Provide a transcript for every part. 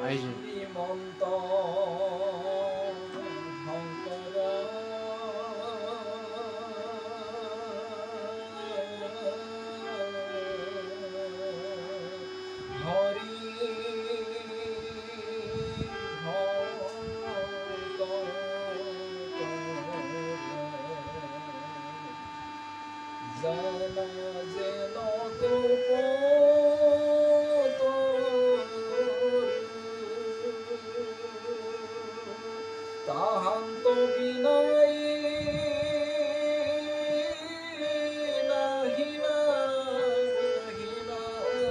শ্ৰীমন্ত শংকৰ হৰি জানা যেন তাহান্ত বিনাই নাহি নাহি নাহি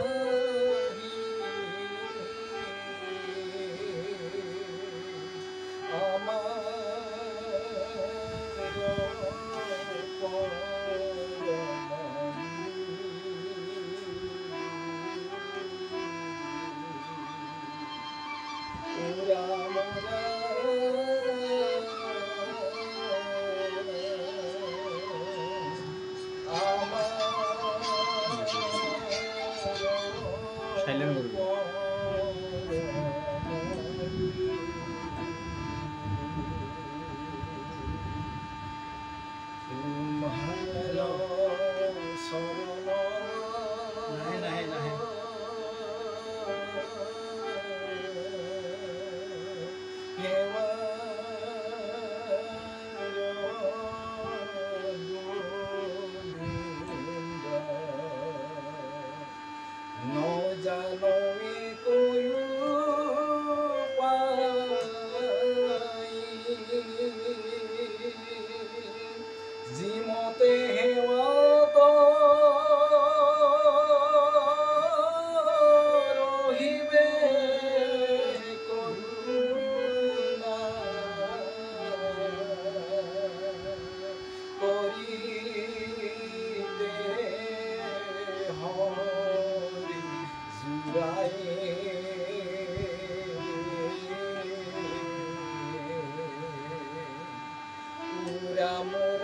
আমার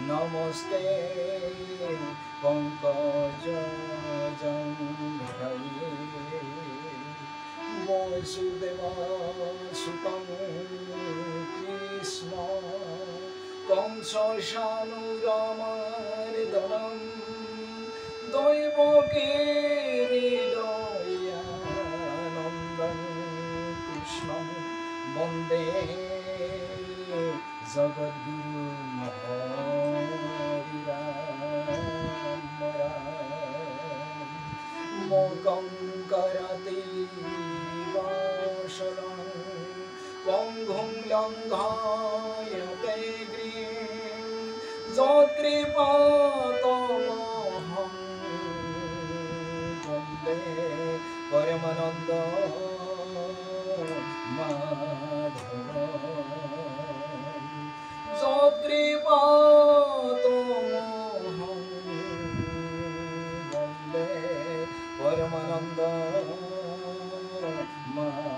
নমস্তে পঙ্কজ জঙ্ঘায়ে বসুদেব সুতং কৃষ্ণ কংস শানুরমর্দনম দৈবকী হৃদয়ানন্দং কৃষ্ণং বন্দে জগদ্গুরু মোকং করতি বাসলং পঙ্গুং লঙ্ঘয়তে গিরিম যৎকৃপাতমহং বন্দে পরমানন্দ মাধবম যৎকৃপাতমহং বন্দে পরমানন্দ মাধব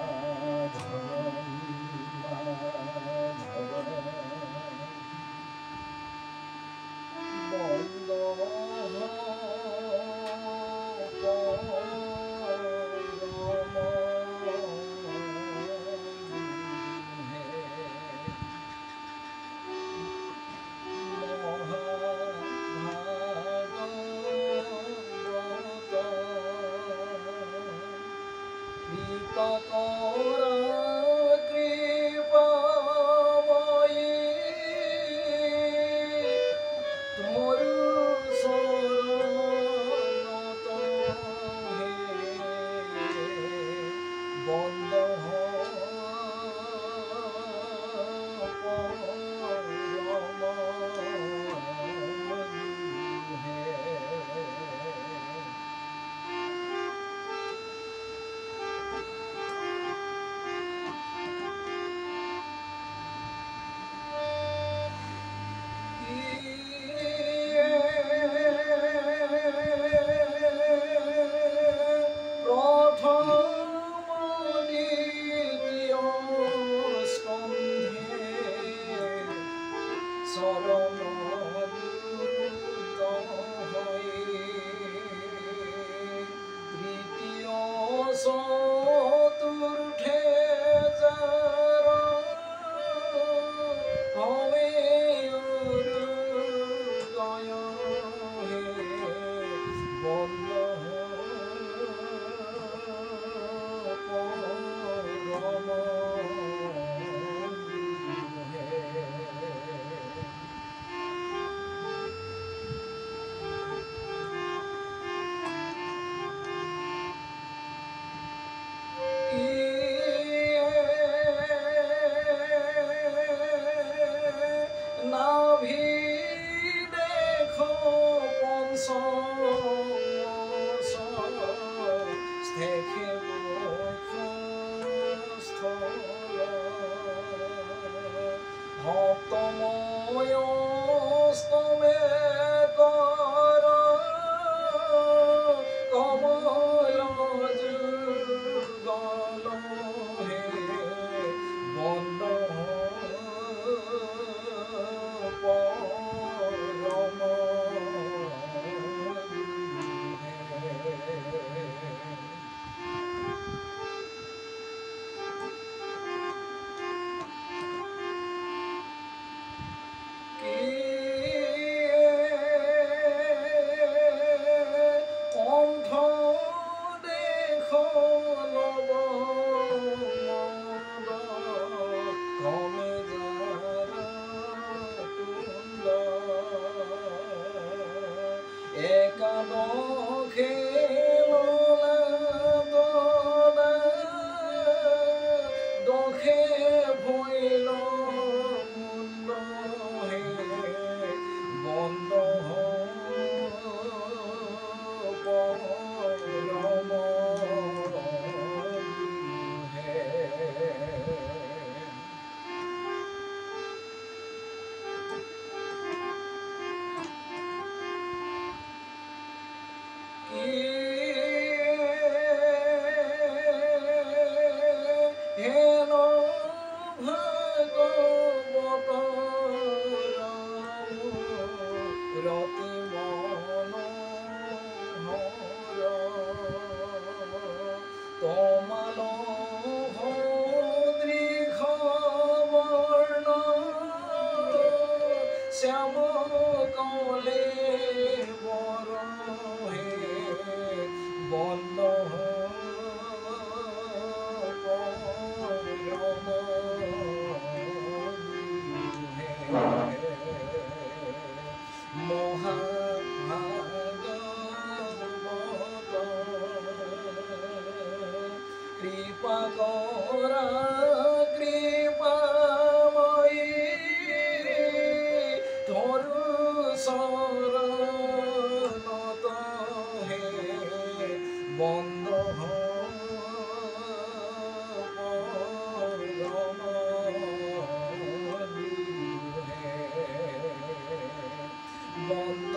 বন্দ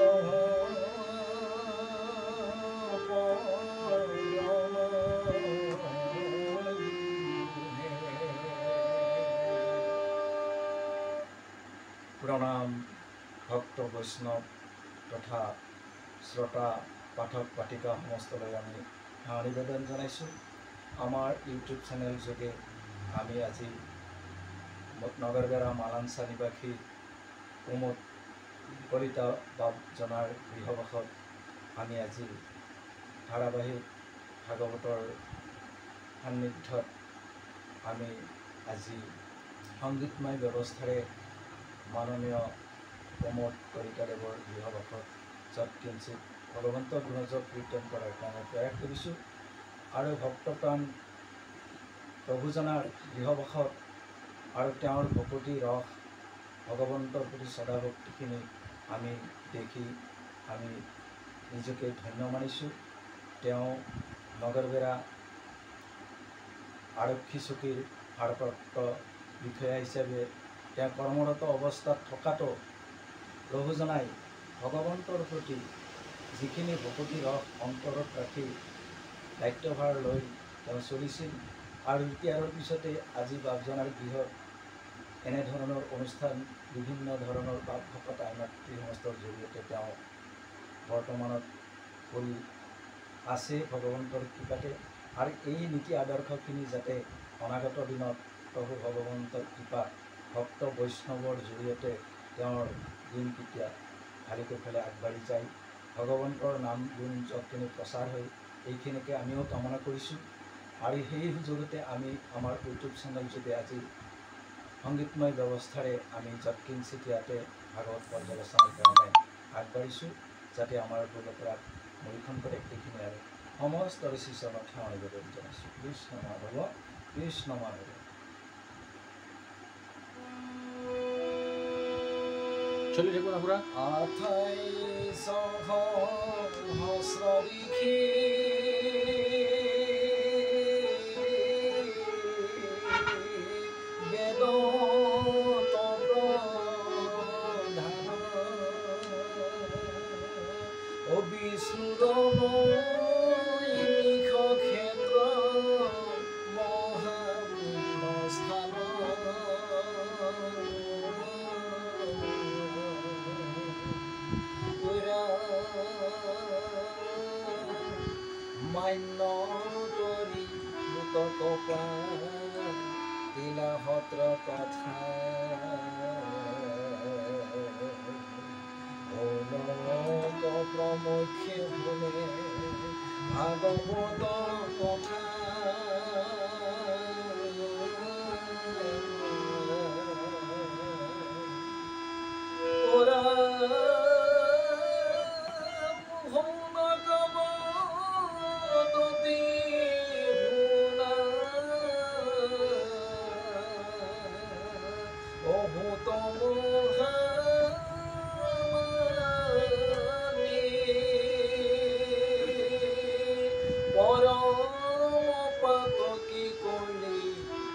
প্ৰণাম ভক্ত বৈষ্ণৱ তথা শ্ৰোতা পাঠক পাঠিকা সমস্তলৈ আমি সেৱা নিবেদন জনাইছোঁ। আমাৰ ইউটিউব চেনেল যোগে আমি আজি নগৰবেৰা মালাঞ্চা নিবাসী কুমুদ কলিতা বাপজনাৰ গৃহবাসত আমি আজি ধাৰাবাহিক ভাগৱতৰ সান্নিধ্যত আমি আজি সংগীতময় ব্যৱস্থাৰে মাননীয় কুমুদ কলিতাদেৱৰ গৃহবাসত যৎকিঞ্চিত ভগৱন্তৰ গুণজপ কীৰ্তন কৰাৰ কাৰণে প্ৰয়াস কৰিছোঁ। আৰু ভক্তপ্ৰাণ প্ৰভুজনাৰ গৃহবাসত আৰু তেওঁৰ ভকতি ৰস ভগৱন্তৰ প্ৰতি শ্ৰদ্ধা ভক্তিখিনি আমি দেখি আমি নিজকে ধন্য মানিছোঁ। তেওঁ নগৰবেৰা আৰক্ষী চকীৰ ভাৰপ্ৰাপ্ত বিষয়া হিচাপে তেওঁ কৰ্মৰত অৱস্থাত থকাতো প্ৰভুজনাই ভগৱন্তৰ প্ৰতি যিখিনি ভকতি ৰস অন্তৰত ৰাখি দায়িত্বভাৰ লৈ তেওঁ চলিছিল। আৰু এতিয়াৰ পিছতে আজি বাপজনাৰ গৃহত এনেধৰণৰ অনুষ্ঠান বিভিন্ন ধৰণৰ বাপ ভকত আইমাতৃ সমস্তৰ জৰিয়তে তেওঁ বৰ্তমানত কৰি আছে ভগৱন্তৰ কৃপাতে। আৰু এই নীতি আদৰ্শখিনি যাতে অনাগত দিনত প্ৰভু ভগৱন্তৰ কৃপাত ভক্ত বৈষ্ণৱৰ জৰিয়তে তেওঁৰ দিনকেইটা ভালে কুশলে আগবাঢ়ি যায়, ভগৱন্তৰ নাম গুণ যতখিনি প্ৰচাৰ হয়, এইখিনিকে আমিও কামনা কৰিছোঁ। আৰু সেই সুযোগতে আমি আমাৰ ইউটিউব চেনেল যোগে আজি সংগীতময় ব্যৱস্থাৰে আমি যৎকিঞ্চিত ইয়াতে ভাগৱত পৰ্যালোচনাৰ কাৰণে আগবাঢ়িছোঁ, যাতে আমাৰ ভুলপৰাধ মৰিখন কৰে এইখিনি আৰু সমস্ত ঋষিচৰণত সেৱা নিবেদন জনাইছোঁ। কৃষ্ণ মাধৱ কৃষ্ণ মাধৱ। চলি থাকো আপুৰা আঠাই সহস্ৰ ঋষি বেদত প্ৰধান বিষ্ণুৰ ক্ষেত্ৰ মহাস্থান মান্য কৰি কপা তিলাহত্ৰ কথা প্ৰমুখে শুনে ভাগৱত কথা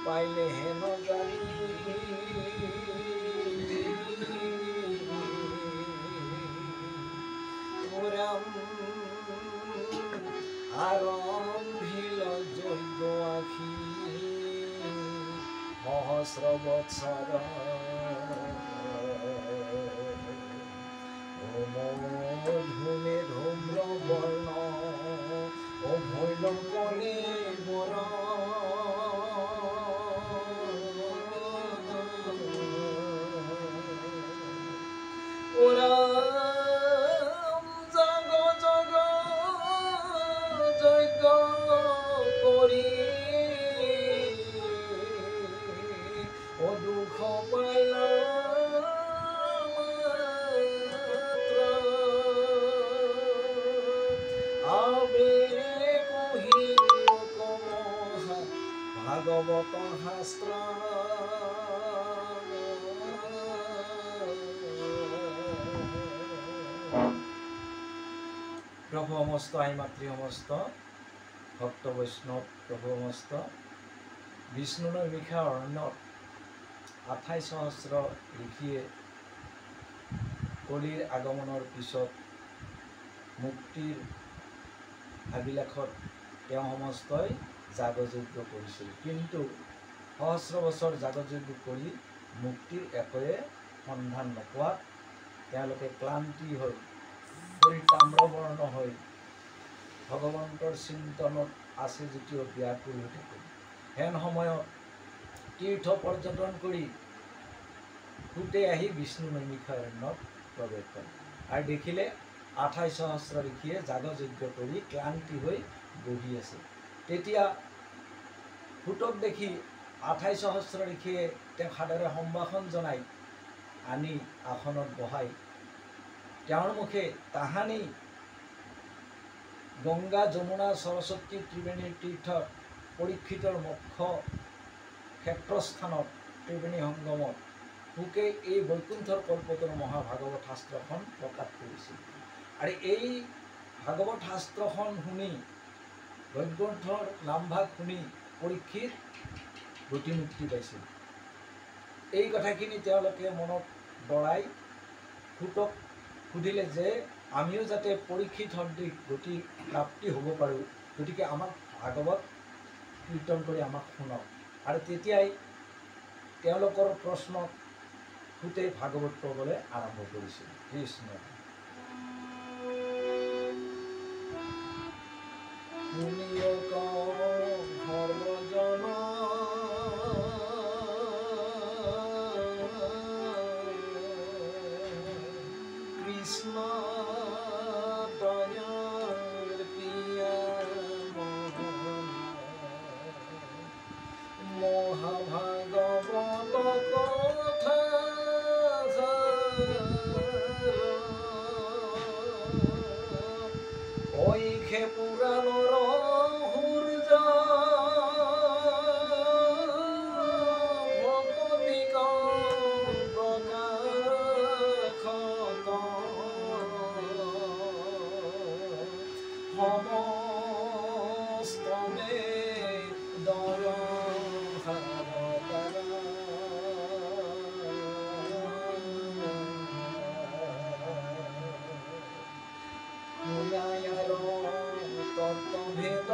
পাইলে হেন জানি আৰম্ভিল যজ্ঞ আখি সহস্ৰ বৎসৰ ধূমে ধূম্ৰ বৰ্ণ ভৈল কলে বৰ জাগ জগ যজ্ঞ কৰি দুখ পাইল ভাগৱত শাস্ত্ৰ প্ৰভু সমস্ত আই মাতৃ সমস্ত ভক্ত বৈষ্ণৱ প্ৰভু সমস্ত বিষ্ণু নৈমিষা অৰণ্যত 28 সহস্ৰ ঋষিয়ে কলিৰ আগমনৰ পিছত মুক্তিৰ অভিলাষত তেওঁ সমস্তই যাগযজ্ঞ কৰিছিল। কিন্তু সহস্ৰ বছৰ যাগযজ্ঞ কৰি মুক্তিৰ একোৱে সন্ধান নোপোৱাত তেওঁলোকে ক্লান্তি হৈ শৰীৰ তাম্ৰবৰ্ণ হৈ ভগৱন্তৰ চিন্তনত আছে যদিও ব্যাকুল হৈ থাকে। হেন সময়ত তীৰ্থ পৰ্যটন কৰি সুতে আহি বিষ্ণু নৈমিষাৰণ্যত প্ৰৱেশ কৰে আৰু দেখিলে 28 সহস্ৰ ঋষিয়ে যাগযজ্ঞ কৰি ক্লান্তি হৈ বহি আছে। তেতিয়া সুতক দেখি 28 সহস্ৰ ঋষিয়ে তেওঁক সাদৰে সম্ভাষণ জনাই আনি আসনত বহাই তেওঁৰ মুখে তাহানি গংগা যমুনা সৰস্বতী ত্ৰিবেণীৰ তীৰ্থত পৰীক্ষিতৰ মুখ্য ক্ষেত্ৰস্থানত ত্ৰিবেণী সংগমত সুকে এই বৈকুণ্ঠৰ কল্পতৰু মহাভাগৱত শাস্ত্ৰখন প্ৰকাশ কৰিছিল। আৰু এই ভাগৱত শাস্ত্ৰখন শুনি বৈকুণ্ঠৰ নামভাগ শুনি পৰীক্ষিত গতিমুক্তি পাইছিল। এই কথাখিনি তেওঁলোকে মনত দৰাই সুতক সুধিলে যে আমিও যাতে পৰীক্ষিত সদৃশ গতি প্ৰাপ্তি হ'ব পাৰোঁ, গতিকে আমাক ভাগৱত কীৰ্তন কৰি আমাক শুনাওক। আৰু তেতিয়াই তেওঁলোকৰ প্ৰশ্নত সুতে ভাগৱত ক'বলৈ আৰম্ভ কৰিছিল। কৃষ্ণ কৃষ্ণ মহাভাগৱত কথা ঐখে পুৰাণৰ সূৰ্য ভকতিক প্ৰকাশত সমস্তমে তত্ত্বভেদ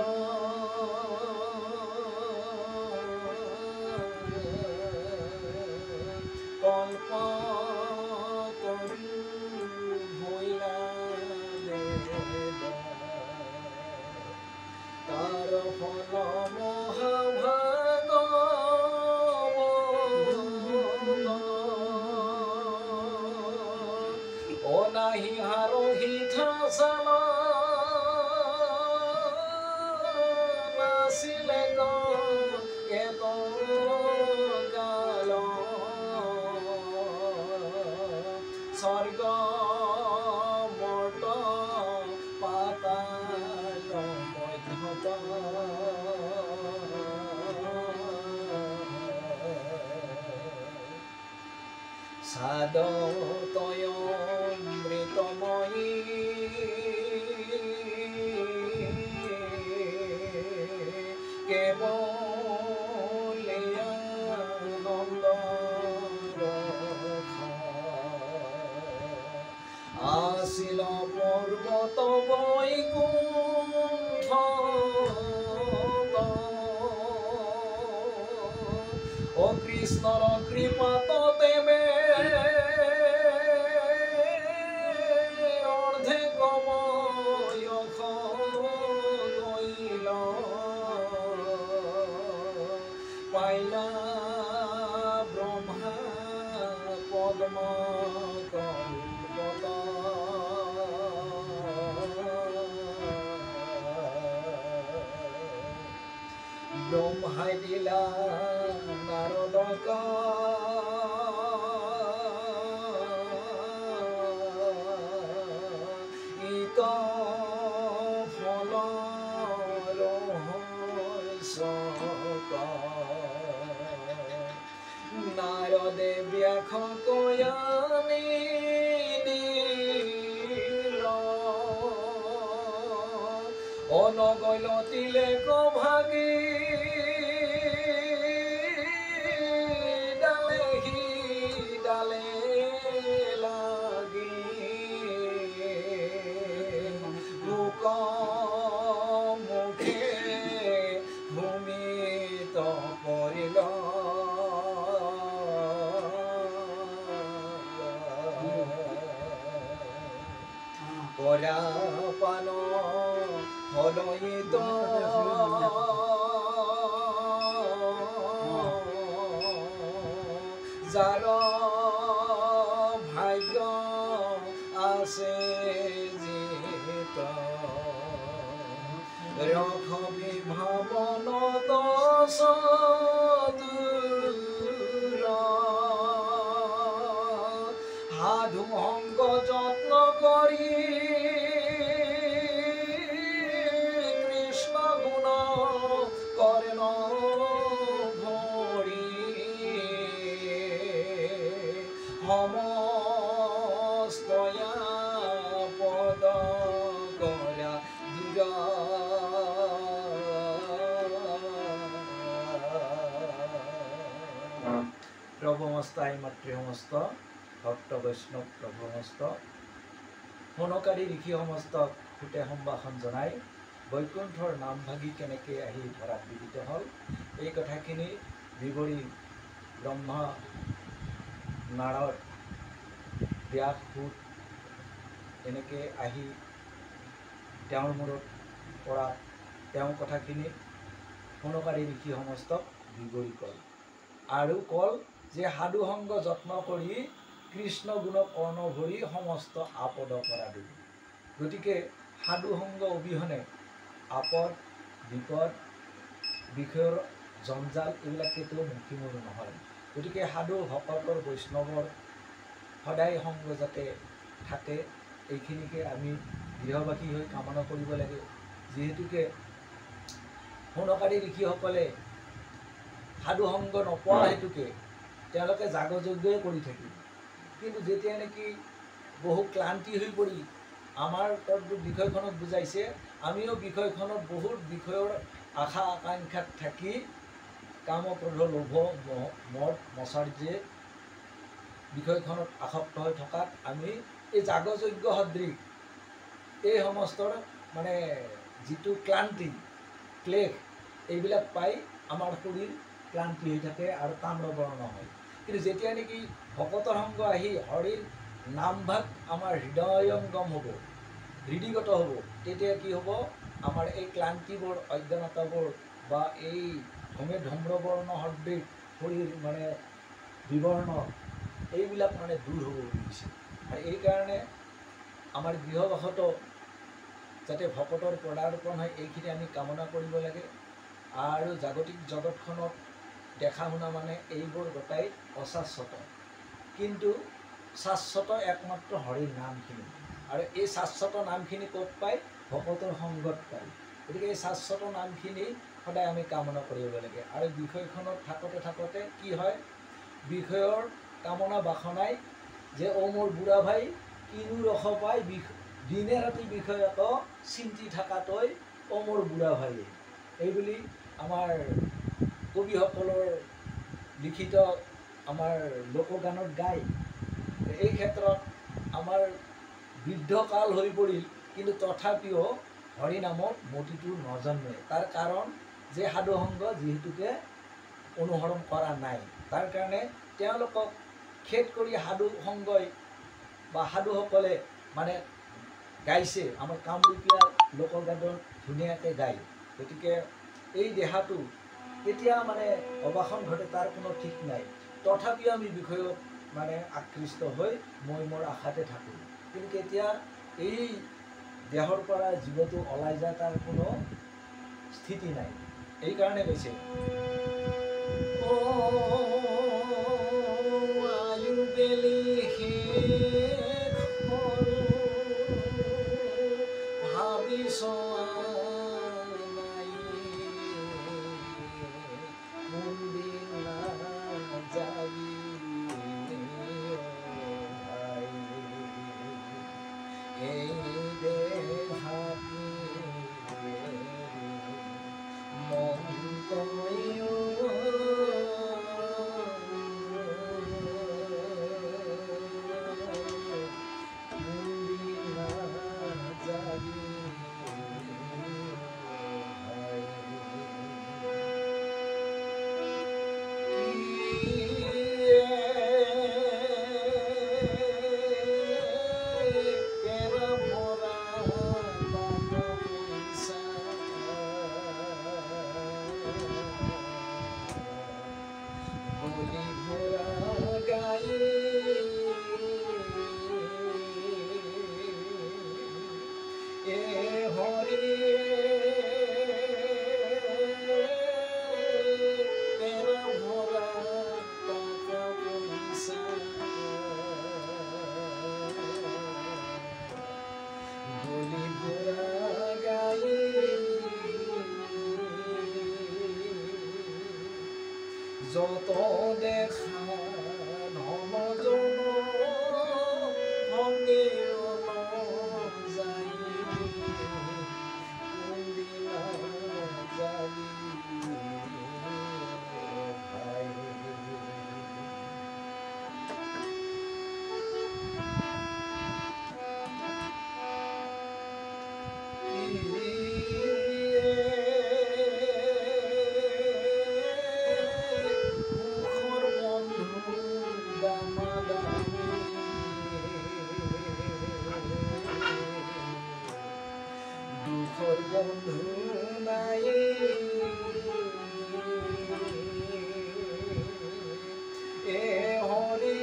কল্পতৰু ভৈলা তাৰ ফল মহাভাগৱত অনাহি হাৰহি ঠাচাল নাছিলে এত কাল স্বৰ্গ মৰ্ত পাতাল মধ্যত সাদতয় অমৃতময়ী কেৱলিয়ানন্দ আছিল পৰ্বত বৈকুণ্ঠ ও কৃষ্ণৰ কৃপাত তেবে অৰ্ধে কময়খ গৈল পাইলা ব্ৰহ্মা পদ্ম কল্পত ব্ৰহ্মাই দিলা নাৰদক ইত ফল ৰহস্যক নাৰদে ব্যাখ্যা কয়ানি দিল অনগৈল তিলেক ভাগি ডালে লাগি লোক মুখে ভূমিত পৰিল হলয়িত যাৰ ভাগ্য আছে জিত ৰখবি ভাৱনত চতুৰ সাধু সংগ যত্ন কৰি কৃষ্ণ গুণ কৰে ন ভৰি সমস্তয়া পদ কৰা দূৰ প্ৰভমস্তাই মাতৃ সমস্ত ভক্ত বৈষ্ণৱ প্ৰভমস্ত মনকাৰী ঋষি সমস্ত সুতে সম্ভাষণ জনাই বৈকুণ্ঠৰ নাম ভাগি কেনেকৈ আহি ধৰাত বিদিত হ'ল এই কথাখিনি বিৱৰি ব্ৰহ্মা নাৰদ ব্যাস সুত এনেকৈ আহি তেওঁৰ মূৰত পৰা তেওঁ কথাখিনি মনকাৰী ঋষি সমস্তক বিৱৰি কল আৰু কল যে সাধু সংগ যত্ন কৰি কৃষ্ণ গুণ কৰ্ণ ভৰি সমস্ত আপদ কৰা দিব গতিকে সাধু সংগ অবিহনে আপদ বিপদ বিষয়ৰ জঞ্জাল এইবিলাক কেতিয়াও মুখিমূৰ নহয় গতিকে সাধু ভকতৰ বৈষ্ণৱৰ সদায় সংগ যাতে থাকে এইখিনিকে আমি গৃহবাসী হৈ কামনা কৰিব লাগে যিহেতুকে মনকাৰী ঋষিসকলে সাধু সংগ নোপোৱা হেতুকে তেওঁলোকে যাগযজ্ঞই কৰি থাকিল কিন্তু যেতিয়া নেকি বহু ক্লান্তি হৈ পৰি আমাৰ বিষয়খনক বুজাইছে আমিও বিষয়খনত বহুত বিষয়ৰ আশা আকাংক্ষাত থাকি কামক্ৰোধ লোভ মদ মচাৰ্যে বিষয়খনত আসক্ত হৈ থকাত আমি এই যাগযজ্ঞ সদৃশ এই সমস্তৰ মানে যিটো ক্লান্তি ক্লেশ এইবিলাক পাই আমাৰ শৰীৰ ক্লান্তি হৈ থাকে আৰু তাম্ৰবৰ্ণ হয় কিন্তু যেতিয়া নেকি ভকতৰ সংগ আহি হৰিৰ নামভাগ আমাৰ হৃদয়ংগম হ'ব হৃদিগত হ'ব তেতিয়া কি হ'ব আমাৰ এই ক্লান্তিবোৰ অজ্ঞানতাবোৰ বা এই ধূম্ৰবৰ্ণ সদৃশ শৰীৰ মানে বিবৰ্ণ এইবিলাক মানে দূৰ হ'ব বুলিছে আৰু এইকাৰণে আমাৰ গৃহবাসত যাতে ভকতৰ পদাৰ্পণ হয় এইখিনি আমি কামনা কৰিব লাগে আৰু জাগতিক জগতখনত দেখা শুনা মানে এইবোৰ গোটাই অশাশ্বত কিন্তু শাশ্বত একমাত্ৰ হৰিৰ নামখিনি আৰু এই শাশ্বত নামখিনি ক'ত পায় ভকতৰ সংগত পায় গতিকে এই শাশ্বত নামখিনি সদায় আমি কামনা কৰিব লাগে আৰু বিষয়খনত থাকোঁতে কি হয় বিষয়ৰ কামনা বাসনাই যে অ' মোৰ বুঢ়া ভাই কিনো ৰস পাই দিনে ৰাতি বিষয়ক চিন্তি থকাতৈ অ' মোৰ বুঢ়া ভাই এইবুলি আমাৰ কবিসকলৰ লিখিত আমাৰ লোকগানত গায় এই ক্ষেত্ৰত আমাৰ বৃদ্ধকাল হৈ পৰিল কিন্তু তথাপিও হৰিনামত মতিটো নজন্মে তাৰ কাৰণ যে সাধু সংগ যিহেতুকে অনুসৰণ কৰা নাই তাৰ কাৰণে তেওঁলোকক খেদ কৰি সাধু সংগই বা সাধুসকলে মানে গাইছে আমাৰ কামৰূপীয়া লোকগানত ধুনীয়াকৈ গায় গতিকে এই দেহাটো কেতিয়া মানে অৱাসন ঘটে তাৰ কোনো ঠিক নাই তথাপিও আমি বিষয়ত মানে আকৃষ্ট হৈ মই মোৰ আশাতে থাকোঁ কিন্তু কেতিয়া এই দেহৰ পৰা জীৱটো ওলাই যায় তাৰ কোনো স্থিতি নাই এইকাৰণে কৈছে আয়ু বেলি ভাবিছ যত দেখা ধন জন ভঙ্গে যাই কোনদিনা যাবি ভাই। সুখৰ বন্ধু দামাদামি দুখৰ বন্ধু নাই এ হৰি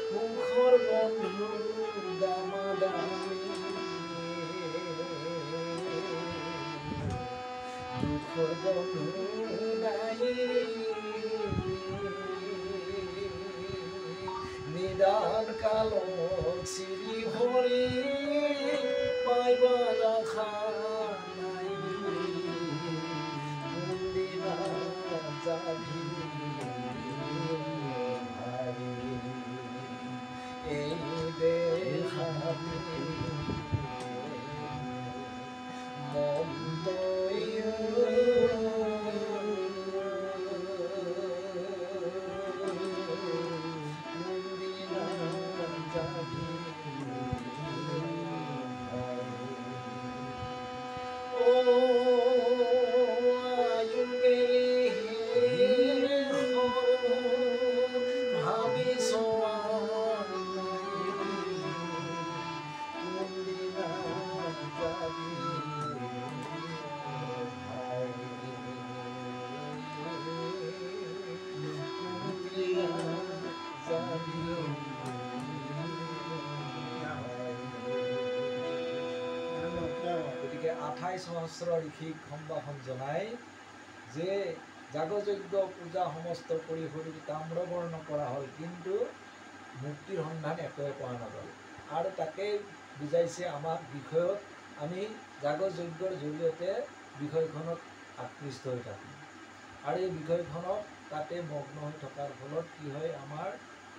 সুখৰ বন্ধু দামাদামি দুখৰ বন্ধু নাই নিদান কালত শ্ৰী হৰি পাইবাৰ আশা নাই কোনদিনা যাবি ভাই এই দেখাতে মন কোনদিনা যাবি ও আয়ু গেলি ভাবি চোৱা নাই কোনদিনা যাবি ভাই কোনদিনা যাবি গতিকে 28 সহস্ৰ ঋষিক সম্ভাষণ জনাই যে যাগযজ্ঞ পূজা সমস্ত কৰি শৰীৰ তাম্ৰবৰ্ণ কৰা হ'ল কিন্তু মুক্তিৰ সন্ধান একোৱে পোৱা নগ'ল আৰু তাকে বুজাইছে আমাক বিষয়ত আমি যাগযজ্ঞৰ জৰিয়তে বিষয়খনত আকৃষ্ট হৈ থাকোঁ আৰু এই বিষয়খনত তাতে মগ্ন হৈ থকাৰ ফলত কি হয় আমাৰ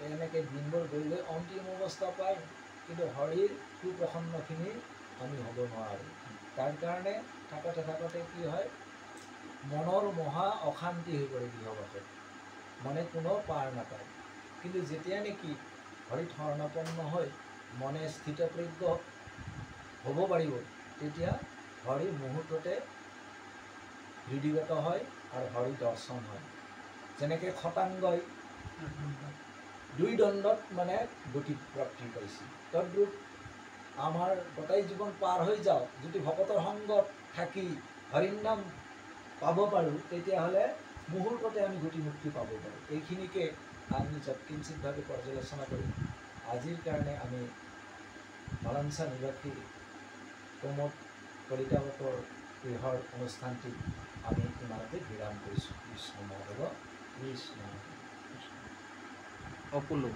এনেকৈ দিনবোৰ গৈ গৈ অন্তিম অৱস্থা পায় কিন্তু হৰিৰ সুপ্ৰসন্নখিনি আমি হ'ব নোৱাৰোঁ তাৰ কাৰণে থাকোঁতে কি হয় মনৰ মহা অশান্তি হৈ পৰে গৃহবাসত মনে কোনো পাৰ নাপায় কিন্তু যেতিয়া নেকি হৰিত শৰণাপন্ন হৈ মনে স্থিতপ্ৰজ্ঞ হ'ব পাৰিব তেতিয়া হৰি মুহূৰ্ততে হৃদয়গত হয় আৰু হৰি দৰ্শন হয় যেনেকৈ খটাংগই 2 দণ্ডত মানে গতি প্ৰাপ্তি পাইছিল তদ্ৰূপ আমাৰ গোটেই জীৱন পাৰ হৈ যাওঁ যদি ভকতৰ সংগত থাকি হৰিৰ নাম পাব পাৰোঁ তেতিয়াহ'লে মুহূৰ্ততে আমি গতি মুক্তি পাব পাৰোঁ এইখিনিকে আমি যৎকিঞ্চিতভাৱে পৰ্যালোচনা কৰিম আজিৰ কাৰণে আমি মালাঞ্চা নিবাসী প্ৰমোদ কলিতাবতৰ গৃহৰ অনুষ্ঠানটি আমি ইমানতে বিৰাম কৰিছোঁ কৃষ্ণ মাধৱ কৃষ্ণ অপুলো